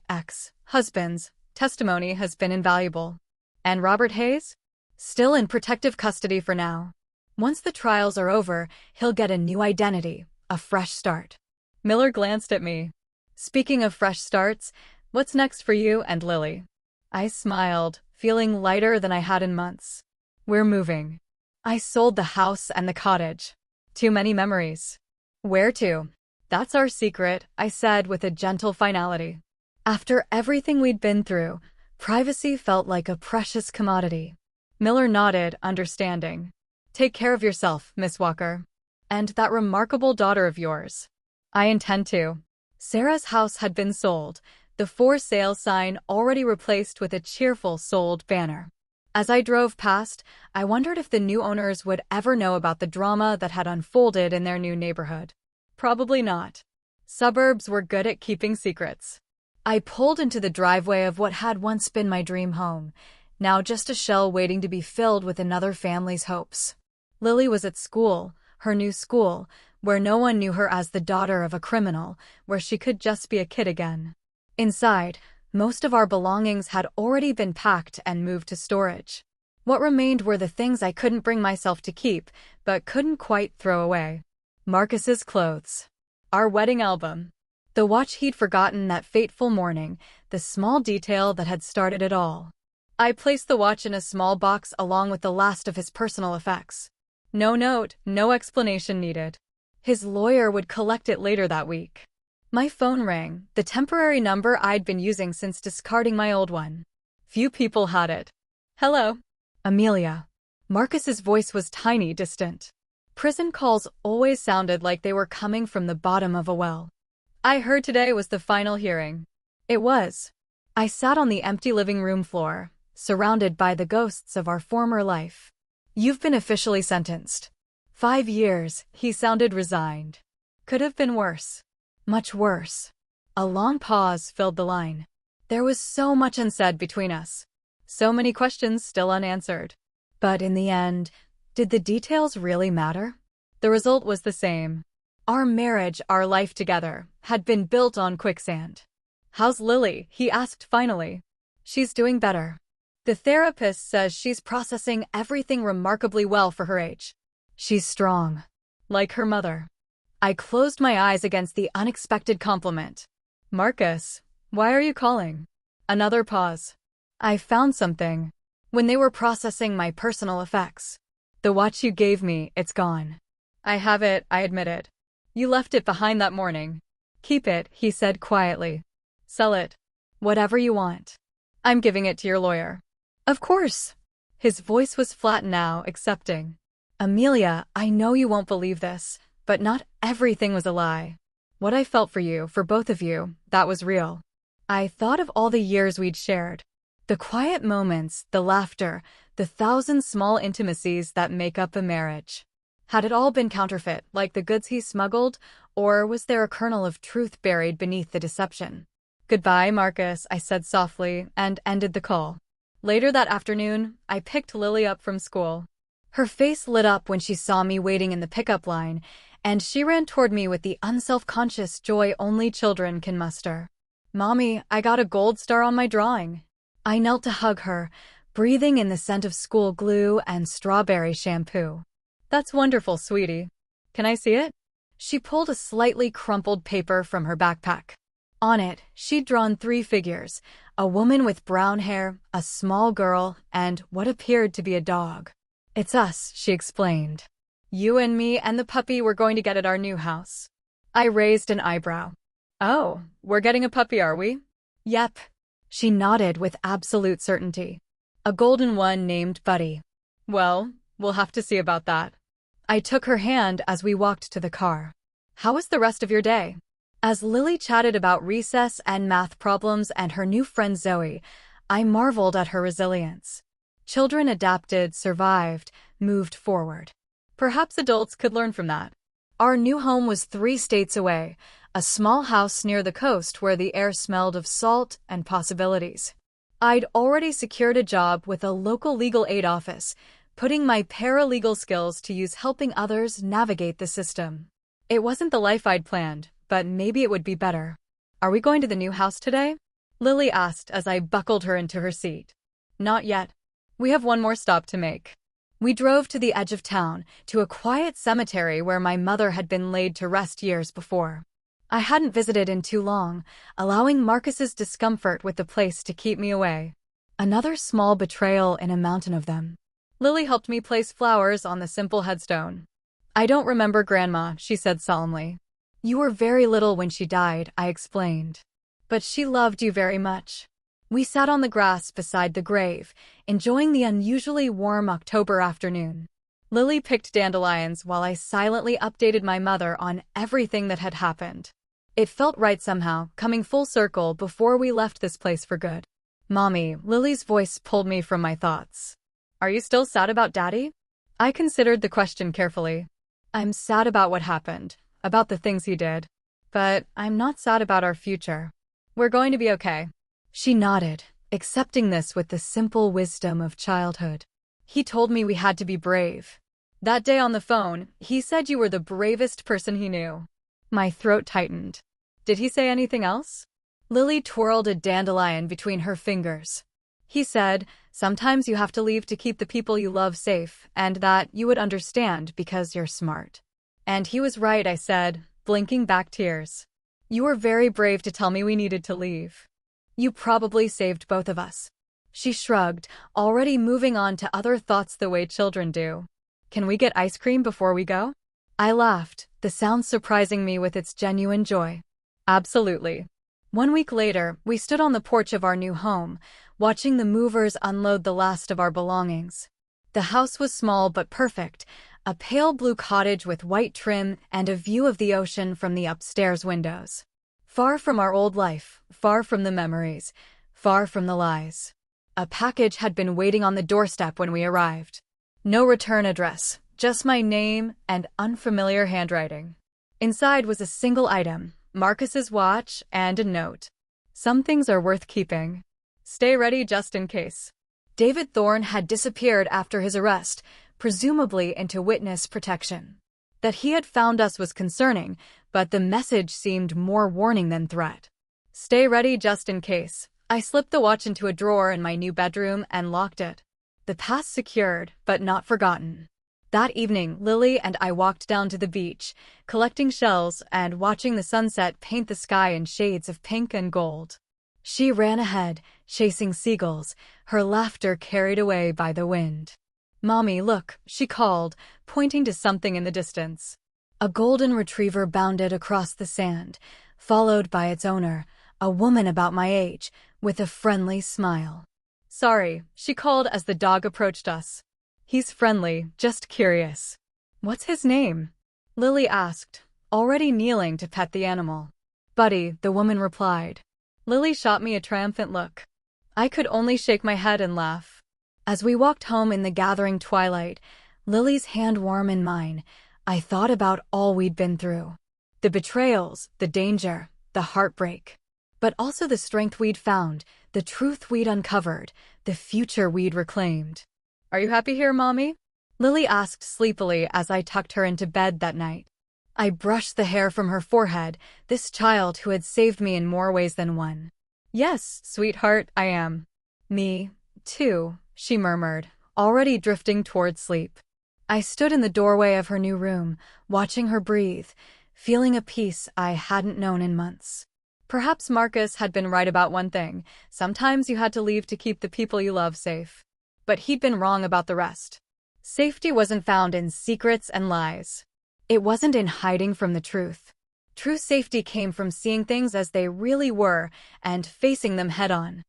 ex-husband's, testimony has been invaluable. And Robert Hayes? Still in protective custody for now. Once the trials are over, he'll get a new identity, a fresh start. Miller glanced at me. Speaking of fresh starts, what's next for you and Lily? I smiled, feeling lighter than I had in months. We're moving. I sold the house and the cottage. Too many memories. Where to? That's our secret, I said with a gentle finality. After everything we'd been through, privacy felt like a precious commodity. Miller nodded, understanding. Take care of yourself, Miss Walker. And that remarkable daughter of yours. I intend to. Sarah's house had been sold, the for sale sign already replaced with a cheerful sold banner. As I drove past, I wondered if the new owners would ever know about the drama that had unfolded in their new neighborhood. Probably not. Suburbs were good at keeping secrets. I pulled into the driveway of what had once been my dream home, now just a shell waiting to be filled with another family's hopes. Lily was at school, her new school, where no one knew her as the daughter of a criminal, where she could just be a kid again. Inside, most of our belongings had already been packed and moved to storage. What remained were the things I couldn't bring myself to keep, but couldn't quite throw away. Marcus's clothes. Our wedding album. The watch he'd forgotten that fateful morning, the small detail that had started it all. I placed the watch in a small box along with the last of his personal effects. No note, no explanation needed. His lawyer would collect it later that week. My phone rang, the temporary number I'd been using since discarding my old one. Few people had it. Hello. Amelia. Marcus's voice was tiny, distant. Prison calls always sounded like they were coming from the bottom of a well. I heard today was the final hearing. It was. I sat on the empty living room floor, surrounded by the ghosts of our former life. You've been officially sentenced. 5 years, he sounded resigned. Could have been worse. Much worse. A long pause filled the line. There was so much unsaid between us. So many questions still unanswered. But in the end, did the details really matter? The result was the same. Our marriage, our life together, had been built on quicksand. How's Lily? He asked finally. She's doing better. The therapist says she's processing everything remarkably well for her age. She's strong. Like her mother. I closed my eyes against the unexpected compliment. Marcus, why are you calling? Another pause. I found something. When they were processing my personal effects. The watch you gave me, it's gone. I have it, I admitted. You left it behind that morning. Keep it, he said quietly. Sell it. Whatever you want. I'm giving it to your lawyer. Of course. His voice was flat now, accepting. Amelia, I know you won't believe this, but not everything was a lie. What I felt for you, for both of you, that was real. I thought of all the years we'd shared. The quiet moments, the laughter, the 1,000 small intimacies that make up a marriage. Had it all been counterfeit, like the goods he smuggled, or was there a kernel of truth buried beneath the deception? Goodbye, Marcus, I said softly, and ended the call. Later that afternoon, I picked Lily up from school. Her face lit up when she saw me waiting in the pickup line, and she ran toward me with the unself-conscious joy only children can muster. Mommy, I got a gold star on my drawing. I knelt to hug her, breathing in the scent of school glue and strawberry shampoo. That's wonderful, sweetie. Can I see it? She pulled a slightly crumpled paper from her backpack. On it, she'd drawn 3 figures, a woman with brown hair, a small girl, and what appeared to be a dog. It's us, she explained. You and me and the puppy we're going to get at our new house. I raised an eyebrow. Oh, we're getting a puppy, are we? Yep. She nodded with absolute certainty. A golden one named Buddy. Well, we'll have to see about that. I took her hand as we walked to the car. How was the rest of your day? As Lily chatted about recess and math problems and her new friend Zoe, I marveled at her resilience. Children adapted, survived, moved forward. Perhaps adults could learn from that. Our new home was 3 states away, a small house near the coast where the air smelled of salt and possibilities. I'd already secured a job with a local legal aid office, putting my paralegal skills to use helping others navigate the system. It wasn't the life I'd planned, but maybe it would be better. Are we going to the new house today? Lily asked as I buckled her into her seat. Not yet. We have one more stop to make. We drove to the edge of town, to a quiet cemetery where my mother had been laid to rest years before. I hadn't visited in too long, allowing Marcus's discomfort with the place to keep me away. Another small betrayal in a mountain of them. Lily helped me place flowers on the simple headstone. I don't remember Grandma, she said solemnly. You were very little when she died, I explained. But she loved you very much. We sat on the grass beside the grave, enjoying the unusually warm October afternoon. Lily picked dandelions while I silently updated my mother on everything that had happened. It felt right somehow, coming full circle before we left this place for good. Mommy, Lily's voice pulled me from my thoughts. Are you still sad about Daddy? I considered the question carefully. I'm sad about what happened, about the things he did. But I'm not sad about our future. We're going to be okay. She nodded, accepting this with the simple wisdom of childhood. He told me we had to be brave. That day on the phone, he said you were the bravest person he knew. My throat tightened. Did he say anything else? Lily twirled a dandelion between her fingers. He said, sometimes you have to leave to keep the people you love safe, and that you would understand because you're smart. And he was right, I said, blinking back tears. You were very brave to tell me we needed to leave. You probably saved both of us. She shrugged, already moving on to other thoughts the way children do. Can we get ice cream before we go? I laughed, the sound surprising me with its genuine joy. Absolutely. 1 week later, we stood on the porch of our new home, watching the movers unload the last of our belongings. The house was small but perfect, a pale blue cottage with white trim and a view of the ocean from the upstairs windows. Far from our old life, far from the memories, far from the lies. A package had been waiting on the doorstep when we arrived. No return address, just my name and unfamiliar handwriting. Inside was a single item, Marcus's watch and a note. Some things are worth keeping. Stay ready just in case. David Thorne had disappeared after his arrest, presumably into witness protection. That he had found us was concerning, but the message seemed more warning than threat. Stay ready just in case. I slipped the watch into a drawer in my new bedroom and locked it. The past secured, but not forgotten. That evening, Lily and I walked down to the beach, collecting shells and watching the sunset paint the sky in shades of pink and gold. She ran ahead, chasing seagulls, her laughter carried away by the wind. Mommy, look, she called, pointing to something in the distance. A golden retriever bounded across the sand, followed by its owner, a woman about my age, with a friendly smile. Sorry, she called as the dog approached us. He's friendly, just curious. What's his name? Lily asked, already kneeling to pet the animal. Buddy, the woman replied. Lily shot me a triumphant look. I could only shake my head and laugh. As we walked home in the gathering twilight, Lily's hand warm in mine, I thought about all we'd been through. The betrayals, the danger, the heartbreak. But also the strength we'd found, the truth we'd uncovered, the future we'd reclaimed. Are you happy here, Mommy? Lily asked sleepily as I tucked her into bed that night. I brushed the hair from her forehead, this child who had saved me in more ways than one. Yes, sweetheart, I am. Me, too, she murmured, already drifting toward sleep. I stood in the doorway of her new room, watching her breathe, feeling a peace I hadn't known in months. Perhaps Marcus had been right about one thing. Sometimes you had to leave to keep the people you love safe. But he'd been wrong about the rest. Safety wasn't found in secrets and lies. It wasn't in hiding from the truth. True safety came from seeing things as they really were and facing them head-on.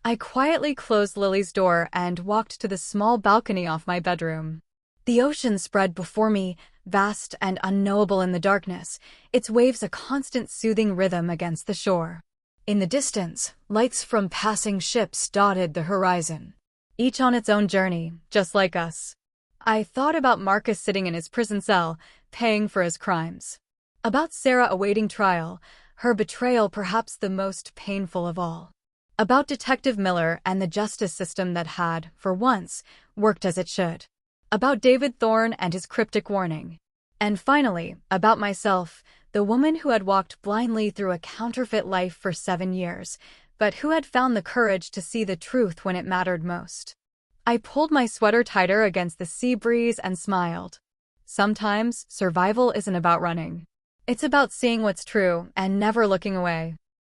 I quietly closed Lily's door and walked to the small balcony off my bedroom. The ocean spread before me, vast and unknowable in the darkness, its waves a constant soothing rhythm against the shore. In the distance, lights from passing ships dotted the horizon, each on its own journey, just like us. I thought about Marcus sitting in his prison cell, paying for his crimes. About Sarah awaiting trial, her betrayal perhaps the most painful of all. About Detective Miller and the justice system that had, for once, worked as it should. About David Thorne and his cryptic warning. And finally, about myself, the woman who had walked blindly through a counterfeit life for 7 years, but who had found the courage to see the truth when it mattered most. I pulled my sweater tighter against the sea breeze and smiled. Sometimes, survival isn't about running. It's about seeing what's true and never looking away.